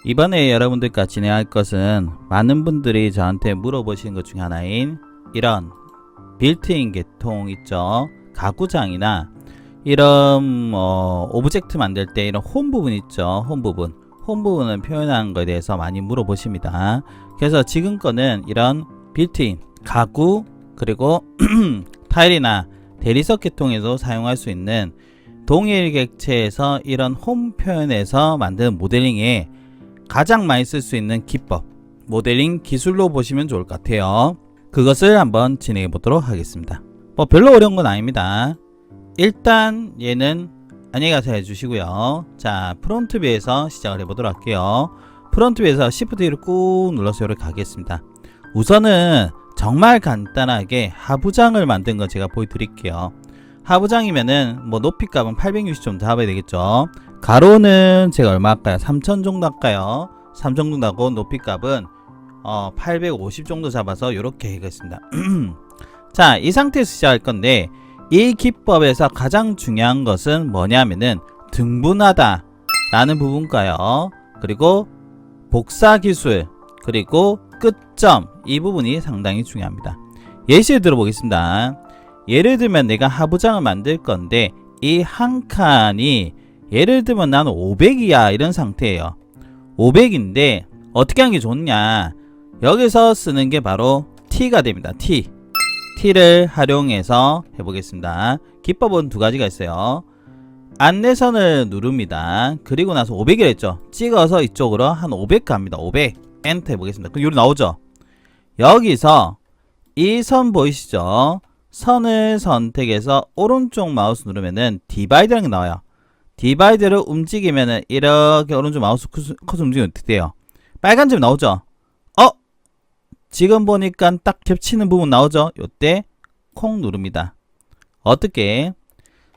이번에 여러분들과 진행할 것은 많은 분들이 저한테 물어보시는 것 중에 하나인 이런 빌트인 계통 있죠. 가구장이나 이런 오브젝트 만들 때 이런 홈 부분 있죠. 홈 부분을 표현하는 것에 대해서 많이 물어보십니다. 그래서 지금 거는 이런 빌트인 가구 그리고 타일이나 대리석 계통에도 사용할 수 있는 동일 객체에서 이런 홈 표현에서 만드는 모델링에 가장 많이 쓸 수 있는 기법, 모델링 기술로 보시면 좋을 것 같아요. 그것을 한번 진행해 보도록 하겠습니다. 뭐 별로 어려운 건 아닙니다. 일단 얘는 안녕히 가세요 해주시고요. 자, 프론트 뷰에서 시작을 해보도록 할게요. 프론트 뷰에서 Shift D를 꾹 눌러서 이렇게 가겠습니다. 우선은 정말 간단하게 하부장을 만든 거 제가 보여드릴게요. 하부장이면은 뭐 높이값은 860 정도 잡아야 되겠죠. 가로는 제가 얼마 할까요? 3000 정도 할까요? 3000 정도 하고 높이값은 850 정도 잡아서 이렇게 하겠습니다. 자, 이 상태에서 시작할 건데 이 기법에서 가장 중요한 것은 뭐냐면은 등분하다 라는 부분가요. 그리고 복사 기술, 그리고 끝점, 이 부분이 상당히 중요합니다. 예시를 들어보겠습니다. 예를 들면 내가 하부장을 만들 건데 이 한 칸이 예를 들면 나는 500이야 이런 상태예요. 500인데 어떻게 하는 게 좋냐, 여기서 쓰는 게 바로 T가 됩니다. T를 활용해서 해보겠습니다. 기법은 두 가지가 있어요. 안내선을 누릅니다. 그리고 나서 500이라 했죠. 찍어서 이쪽으로 한 500 갑니다. 500 엔터 해보겠습니다. 그럼 여기 나오죠. 여기서 이 선 보이시죠? 선을 선택해서 오른쪽 마우스 누르면은 디바이드라는 게 나와요. 디바이드를 움직이면은 이렇게 오른쪽 마우스 커서 움직이면 어떻게 돼요? 빨간 점이 나오죠? 지금 보니까 딱 겹치는 부분 나오죠? 요때 콩 누릅니다. 어떻게?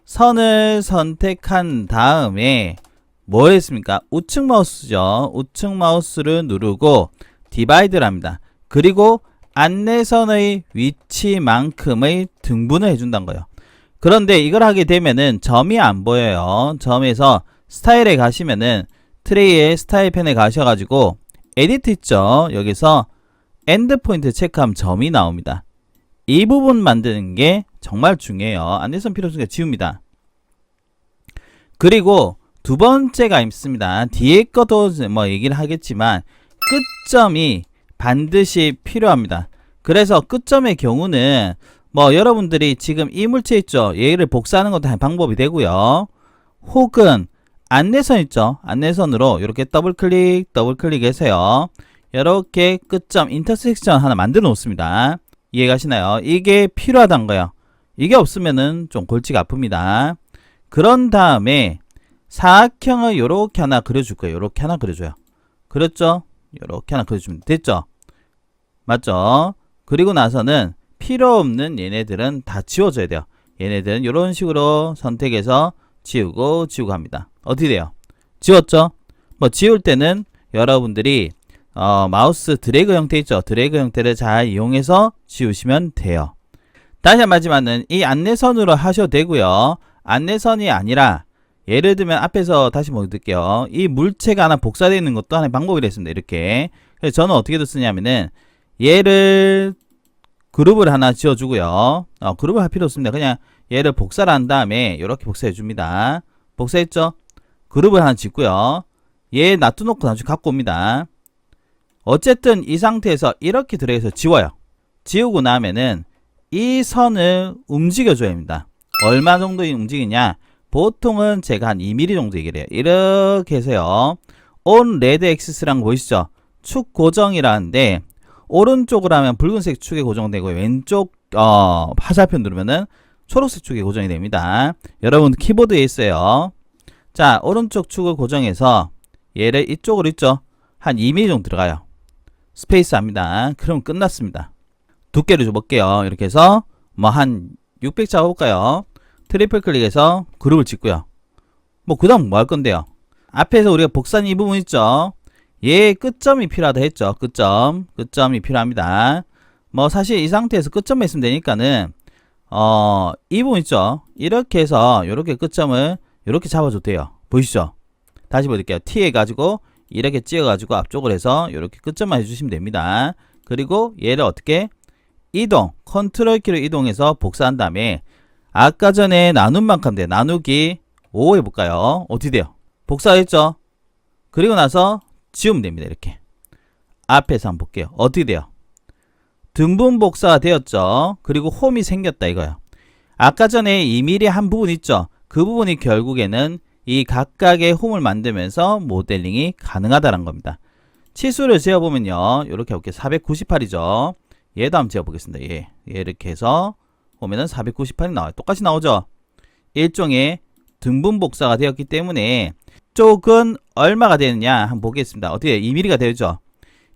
선을 선택한 다음에 뭐 했습니까? 우측 마우스죠. 우측 마우스를 누르고 디바이드를 합니다. 그리고 안내선의 위치만큼의 등분을 해준다는 거예요. 그런데 이걸 하게 되면은 점이 안 보여요. 점에서 스타일에 가시면은 트레이의 스타일 펜에 가셔가지고 에디트 있죠. 여기서 엔드 포인트 체크하면 점이 나옵니다. 이 부분 만드는 게 정말 중요해요. 안내선 필요 없으니까 지웁니다. 그리고 두 번째가 있습니다. 뒤에 것도 뭐 얘기를 하겠지만 끝점이 반드시 필요합니다. 그래서 끝점의 경우는 뭐 여러분들이 지금 이 물체 있죠. 얘를 복사하는 것도 한 방법이 되고요. 혹은 안내선 있죠. 안내선으로 이렇게 더블 클릭해서요. 이렇게 끝점 인터섹션 하나 만들어 놓습니다. 이해가시나요? 이게 필요하다는 거예요. 이게 없으면은 좀 골치가 아픕니다. 그런 다음에 사각형을 요렇게 하나 그려줄 거예요. 요렇게 하나 그려줘요. 그렇죠? 요렇게 하나 그려주면 됐죠? 맞죠? 그리고 나서는 필요 없는 얘네들은 다 지워줘야 돼요. 얘네들은 이런 식으로 선택해서 지우고 합니다. 어떻게 돼요? 지웠죠? 뭐 지울 때는 여러분들이 마우스 드래그 형태 있죠? 드래그 형태를 잘 이용해서 지우시면 돼요. 다시 한번 하지만은 이 안내선으로 하셔도 되고요. 안내선이 아니라 예를 들면 앞에서 다시 보여드릴게요. 이 물체가 하나 복사되어 있는 것도 하나의 방법이 됐습니다. 이렇게. 그래서 저는 어떻게 쓰냐면은 얘를 그룹을 하나 지어주고요. 그룹을 할 필요 없습니다. 그냥 얘를 복사를 한 다음에 이렇게 복사해 줍니다. 복사했죠? 그룹을 하나 짓고요. 얘 놔두놓고 나중에 갖고 옵니다. 어쨌든 이 상태에서 이렇게 들어가서 지워요. 지우고 나면은 이 선을 움직여줘야 합니다. 얼마 정도 움직이냐? 보통은 제가 한 2mm 정도 얘기를 해요. 이렇게 해서요. on red axis라는 거 보이시죠? 축 고정이라는데 오른쪽으로 하면 붉은색 축에 고정되고 왼쪽 화살표 누르면은 초록색 축에 고정이 됩니다. 여러분 키보드에 있어요. 자, 오른쪽 축을 고정해서 얘를 이쪽으로 있죠? 한 2mm 정도 들어가요. 스페이스 합니다. 그럼 끝났습니다. 두께를 줘볼게요. 이렇게 해서 뭐 한 600 잡아볼까요? 트리플 클릭해서 그룹을 짓고요. 뭐 그 다음 뭐 할 건데요? 앞에서 우리가 복사한 이 부분 있죠? 얘 끝점이 필요하다 했죠. 끝점이 필요합니다. 뭐 사실 이 상태에서 끝점만 있으면 되니까는 이 부분 있죠? 이렇게 해서 이렇게 끝점을 이렇게 잡아줘도 돼요. 보이시죠? 다시 보여드릴게요. T 해가지고 이렇게 찍어가지고 앞쪽을 해서 이렇게 끝점만 해주시면 됩니다. 그리고 얘를 어떻게 이동, 컨트롤 키로 이동해서 복사한 다음에 아까 전에 나눈 만큼 돼. 나누기 5 해볼까요? 어떻게 돼요? 복사했죠? 그리고 나서 지우면 됩니다. 이렇게 앞에서 한번 볼게요. 어떻게 돼요? 등분 복사가 되었죠? 그리고 홈이 생겼다 이거예요. 아까 전에 2mm 한 부분 있죠? 그 부분이 결국에는 이 각각의 홈을 만들면서 모델링이 가능하다는 겁니다. 치수를 재어보면요. 이렇게 볼게요. 498이죠. 얘도 한번 재어보겠습니다. 얘 이렇게 해서 보면은 498이 나와요. 똑같이 나오죠? 일종의 등분 복사가 되었기 때문에 쪽은 얼마가 되느냐 한번 보겠습니다. 어떻게 2mm가 되죠?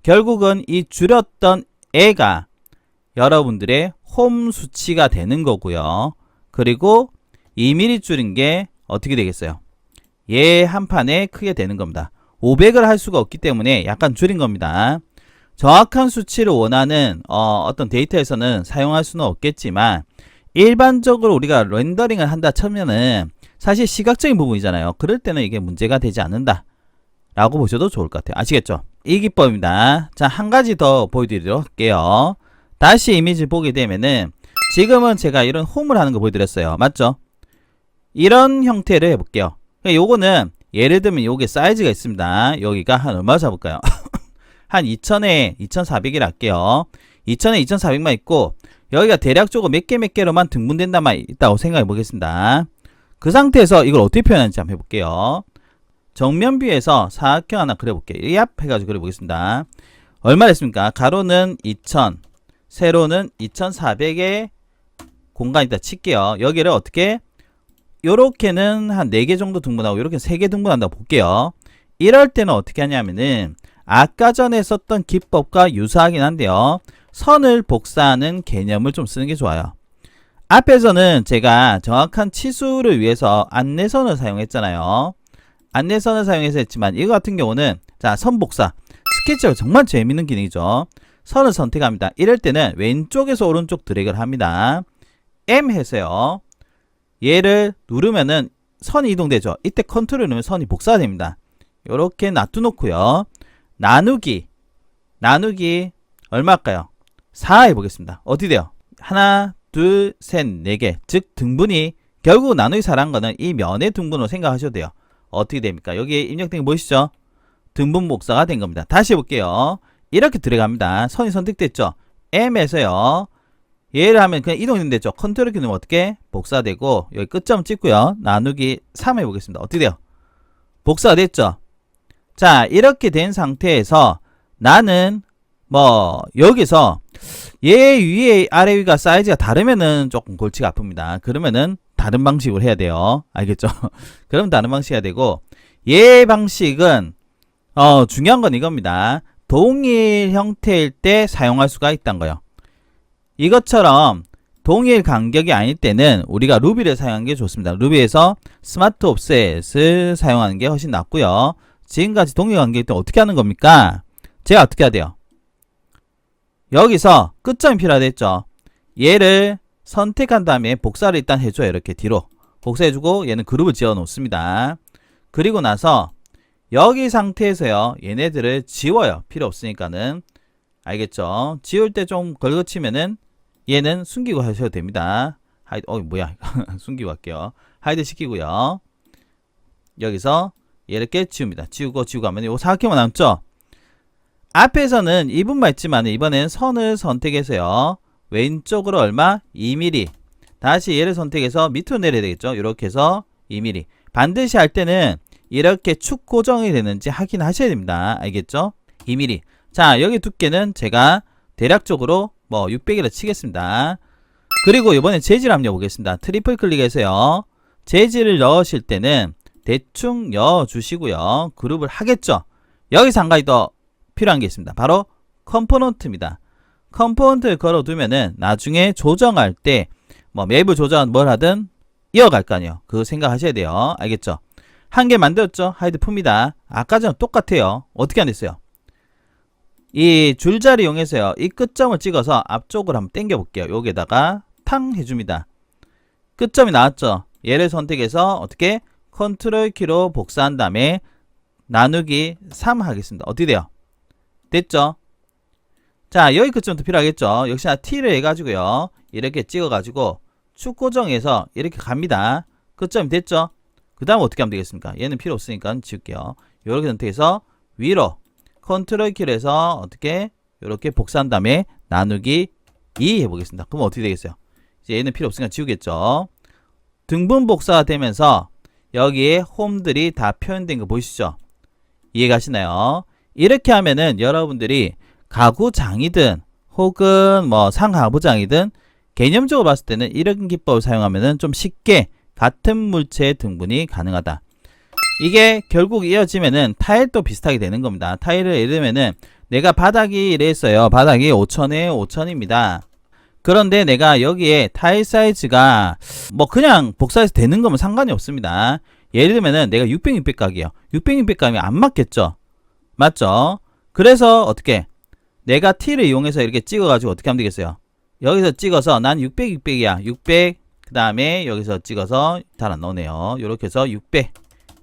결국은 이 줄였던 애가 여러분들의 홈 수치가 되는 거고요. 그리고 2mm 줄인 게 어떻게 되겠어요? 얘 한 판에 크게 되는 겁니다. 500을 할 수가 없기 때문에 약간 줄인 겁니다. 정확한 수치를 원하는 어떤 데이터에서는 사용할 수는 없겠지만 일반적으로 우리가 렌더링을 한다 치면은 사실 시각적인 부분이잖아요. 그럴 때는 이게 문제가 되지 않는다 라고 보셔도 좋을 것 같아요. 아시겠죠? 이 기법입니다. 자, 한 가지 더 보여드리도록 할게요. 다시 이미지 보게 되면은 지금은 제가 이런 홈을 하는 거 보여드렸어요. 맞죠? 이런 형태를 해볼게요. 요거는 예를 들면 요게 사이즈가 있습니다. 여기가 한 얼마 잡을까요? 한 2000에 2400이라 할게요. 2000에 2400만 있고 여기가 대략적으로 몇 개로만 등분된다만 있다고 생각해 보겠습니다. 그 상태에서 이걸 어떻게 표현하는지 한번 해볼게요. 정면 뷰에서 사각형 하나 그려볼게요. 얍 해가지고 그려보겠습니다. 얼마 됐습니까? 가로는 2000, 세로는 2400의 공간이 있다 칠게요. 여기를 어떻게 요렇게는 한 4개 정도 등분하고 요렇게 3개 등분한다고 볼게요. 이럴 때는 어떻게 하냐면은 아까 전에 썼던 기법과 유사하긴 한데요. 선을 복사하는 개념을 좀 쓰는 게 좋아요. 앞에서는 제가 정확한 치수를 위해서 안내선을 사용했잖아요. 안내선을 사용해서 했지만 이거 같은 경우는 자, 선 복사. 스케치가 정말 재밌는 기능이죠. 선을 선택합니다. 이럴 때는 왼쪽에서 오른쪽 드래그를 합니다. M 해서요. 얘를 누르면은 선이 이동되죠. 이때 컨트롤 누르면 선이 복사가 됩니다. 이렇게 놔두놓고요. 나누기 얼마일까요? 4 해보겠습니다. 어떻게 돼요? 하나, 둘, 셋, 4개. 즉 등분이 결국 나누기 4라는 거는 이 면의 등분으로 생각하셔도 돼요. 어떻게 됩니까? 여기에 입력된 게 보이시죠? 등분 복사가 된 겁니다. 다시 해볼게요. 이렇게 들어갑니다. 선이 선택됐죠? M에서요. 얘를 하면 그냥 이동이 됐죠? 컨트롤 키 누르면 어떻게? 복사되고 여기 끝점 찍고요. 나누기 3 해보겠습니다. 어떻게 돼요? 복사가 됐죠? 자, 이렇게 된 상태에서 나는 여기서 얘 위에 아래 위가 사이즈가 다르면은 조금 골치가 아픕니다. 그러면은 다른 방식으로 해야 돼요. 알겠죠? 그럼 다른 방식 해야 되고 얘 방식은 중요한 건 이겁니다. 동일 형태일 때 사용할 수가 있다는 거예요. 이것처럼 동일 간격이 아닐 때는 우리가 루비를 사용하는 게 좋습니다. 루비에서 스마트 옵셋을 사용하는 게 훨씬 낫고요. 지금까지 동일 간격일 때 어떻게 하는 겁니까? 제가 어떻게 해야 돼요? 여기서 끝점이 필요하겠죠. 얘를 선택한 다음에 복사를 일단 해줘요. 이렇게 뒤로 복사해주고 얘는 그룹을 지어 놓습니다. 그리고 나서 여기 상태에서요. 얘네들을 지워요. 필요 없으니까는. 알겠죠? 지울 때 좀 걸거치면은 얘는 숨기고 하셔도 됩니다. 하이드, 뭐야. 숨기고 할게요. 하이드 시키고요. 여기서 이렇게 지웁니다. 지우고 하면 요 사각형만 남죠? 앞에서는 2분만 있지만 이번엔 선을 선택해서요. 왼쪽으로 얼마? 2mm. 다시 얘를 선택해서 밑으로 내려야 되겠죠? 이렇게 해서 2mm. 반드시 할 때는 이렇게 축 고정이 되는지 확인하셔야 됩니다. 알겠죠? 2mm. 자, 여기 두께는 제가 대략적으로 600이라 치겠습니다. 그리고 이번에 재질 한번 넣어보겠습니다. 트리플 클릭해서요. 재질을 넣으실 때는 대충 넣어주시고요. 그룹을 하겠죠? 여기서 한 가지 더 필요한 게 있습니다. 바로 컴포넌트입니다. 컴포넌트를 걸어두면은 나중에 조정할 때 맵을 조정하든 뭘 하든 이어갈 거 아니에요. 그거 생각하셔야 돼요. 알겠죠? 한 개 만들었죠? 하이드 풉니다. 아까 전랑 똑같아요. 어떻게 안 됐어요? 이 줄자리 이용해서요. 이 끝점을 찍어서 앞쪽으로 한번 당겨 볼게요. 여기에다가 탕 해줍니다. 끝점이 나왔죠? 얘를 선택해서 어떻게? 컨트롤 키로 복사한 다음에 나누기 3 하겠습니다. 어떻게 돼요? 됐죠? 자, 여기 끝점도 필요하겠죠? 역시나 t를 해가지고요. 이렇게 찍어가지고 축 고정해서 이렇게 갑니다. 끝점이 됐죠? 그 다음 어떻게 하면 되겠습니까? 얘는 필요 없으니까 지울게요. 이렇게 선택해서 위로 컨트롤 키를 해서 어떻게 이렇게 복사한 다음에 나누기 2 해보겠습니다. 그럼 어떻게 되겠어요? 이제 얘는 필요 없으니까 지우겠죠? 등분 복사가 되면서 여기에 홈들이 다 표현된 거 보이시죠? 이해가시나요? 이렇게 하면은 여러분들이 가구장이든 혹은 뭐 상하부장이든 개념적으로 봤을 때는 이런 기법을 사용하면은 좀 쉽게 같은 물체의 등분이 가능하다. 이게 결국 이어지면은 타일도 비슷하게 되는 겁니다. 타일을 예를 들면은 내가 바닥이 이랬어요. 바닥이 5천에 5천입니다. 그런데 내가 여기에 타일 사이즈가 뭐 그냥 복사해서 되는 거면 상관이 없습니다. 예를 들면은 내가 600, 600 각이에요. 600, 600 각이면 안 맞겠죠? 맞죠? 그래서 어떻게? 내가 t를 이용해서 이렇게 찍어가지고 어떻게 하면 되겠어요? 여기서 찍어서 난 600, 600이야. 600, 그 다음에 여기서 찍어서 잘 안 나오네요. 이렇게 해서 600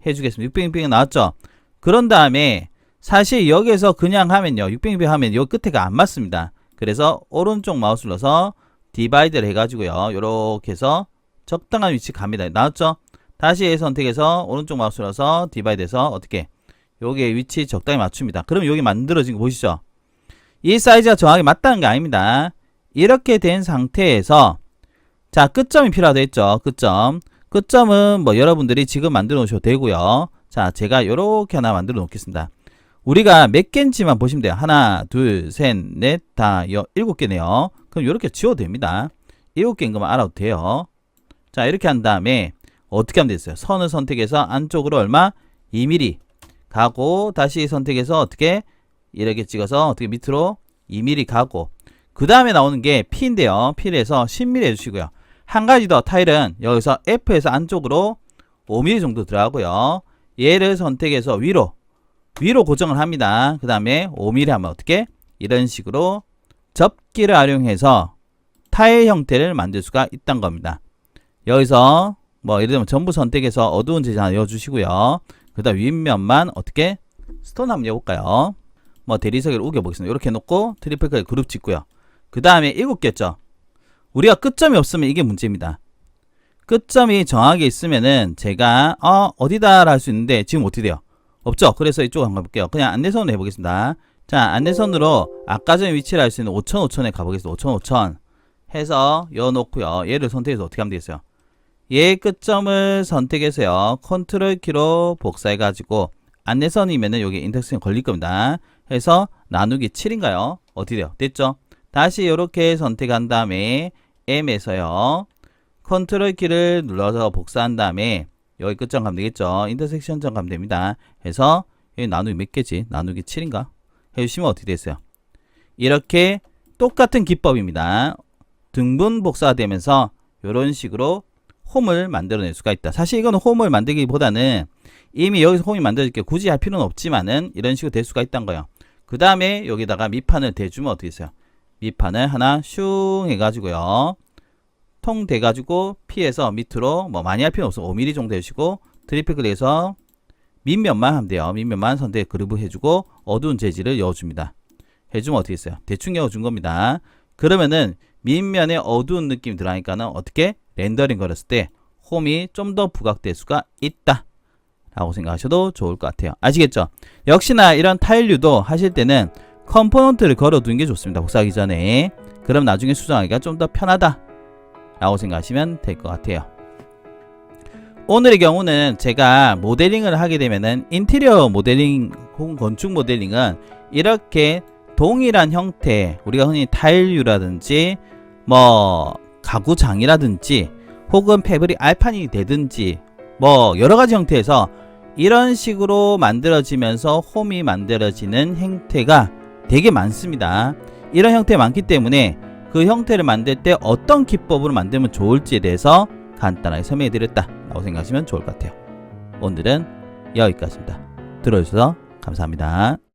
해주겠습니다. 600, 600이 나왔죠? 그런 다음에 사실 여기서 그냥 하면요. 600, 600 하면 요 끝에가 안 맞습니다. 그래서 오른쪽 마우스 눌러서 디바이드를 해가지고요. 이렇게 해서 적당한 위치 갑니다. 나왔죠? 다시 선택해서 오른쪽 마우스 눌러서 디바이드해서 어떻게? 여기에 위치 적당히 맞춥니다. 그럼 여기 만들어진 거 보시죠? 이 사이즈가 정확히 맞다는 게 아닙니다. 이렇게 된 상태에서 자, 끝점이 필요하다 했죠. 끝점은 뭐 여러분들이 지금 만들어 놓으셔도 되고요. 자, 제가 요렇게 하나 만들어 놓겠습니다. 우리가 몇 개인지만 보시면 돼요. 하나, 둘, 셋, 넷, 다, 7개네요. 그럼 요렇게 지워도 됩니다. 7개인 것만 알아도 돼요. 자, 이렇게 한 다음에 어떻게 하면 되겠어요? 선을 선택해서 안쪽으로 얼마? 2mm 가고 다시 선택해서 어떻게? 이렇게 찍어서 어떻게 밑으로 2mm 가고 그 다음에 나오는 게 P인데요. P를 해서 10mm 해주시고요. 한 가지 더 타일은 여기서 F에서 안쪽으로 5mm 정도 들어가고요. 얘를 선택해서 위로 고정을 합니다. 그 다음에 5mm 하면 어떻게? 이런 식으로 접기를 활용해서 타일 형태를 만들 수가 있다는 겁니다. 여기서 뭐 예를 들면 전부 선택해서 어두운 재질 하나 넣어주시고요. 그 다음 윗면만 어떻게? 스톤 한번 넣어볼까요? 뭐 대리석을 우겨보겠습니다. 이렇게 놓고 트리플 클릭 그룹 짓고요. 그 다음에 7개였죠. 우리가 끝점이 없으면 이게 문제입니다. 끝점이 정확하게 있으면은 제가 어디다 할 수 있는데 지금 어떻게 돼요? 없죠? 그래서 이쪽 한번 가볼게요. 그냥 안내선으로 해보겠습니다. 자, 안내선으로 아까 전에 위치를 할 수 있는 5000, 5000에 가보겠습니다. 5000, 5000 해서 열어놓고요. 얘를 선택해서 어떻게 하면 되겠어요? 얘 끝점을 선택해서요. 컨트롤 키로 복사해가지고 안내선이면은 여기 인덱스에 걸릴 겁니다. 해서 나누기 7인가요? 어떻게 돼요? 됐죠? 다시 이렇게 선택한 다음에 M에서요. 컨트롤 키를 눌러서 복사한 다음에 여기 끝점 가면 되겠죠? 인터섹션 점 가면 됩니다. 해서 여기 나누기 몇 개지? 나누기 7인가? 해주시면 어떻게 됐어요? 이렇게 똑같은 기법입니다. 등분 복사가 되면서 이런 식으로 홈을 만들어낼 수가 있다. 사실 이거는 홈을 만들기보다는 이미 여기서 홈이 만들어질게 굳이 할 필요는 없지만은 이런 식으로 될 수가 있다는 거예요. 그 다음에 여기다가 밑판을 대주면 어떻게 됐어요? 밑판을 하나 슝 해가지고요. 통 돼가지고 피해서 밑으로 뭐 많이 할 필요 없어. 5mm 정도 해주시고 트리플 클릭해서 밑면만 하면 돼요. 밑면만 선택 그루브 해주고 어두운 재질을 넣어줍니다. 해주면 어떻게 했어요? 대충 넣어준 겁니다. 그러면은 밑면에 어두운 느낌이 들어가니까는 어떻게 렌더링 걸었을 때 홈이 좀 더 부각될 수가 있다 라고 생각하셔도 좋을 것 같아요. 아시겠죠? 역시나 이런 타일류도 하실 때는 컴포넌트를 걸어 두는 게 좋습니다. 복사하기 전에. 그럼 나중에 수정하기가 좀 더 편하다 라고 생각하시면 될 것 같아요. 오늘의 경우는 제가 모델링을 하게 되면은 인테리어 모델링 혹은 건축 모델링은 이렇게 동일한 형태, 우리가 흔히 타일류라든지 뭐 가구장이라든지 혹은 패브릭 알판이 되든지 뭐 여러가지 형태에서 이런 식으로 만들어지면서 홈이 만들어지는 형태가 되게 많습니다. 이런 형태 많기 때문에 그 형태를 만들 때 어떤 기법으로 만들면 좋을지에 대해서 간단하게 설명해 드렸다 라고 생각하시면 좋을 것 같아요. 오늘은 여기까지입니다. 들어주셔서 감사합니다.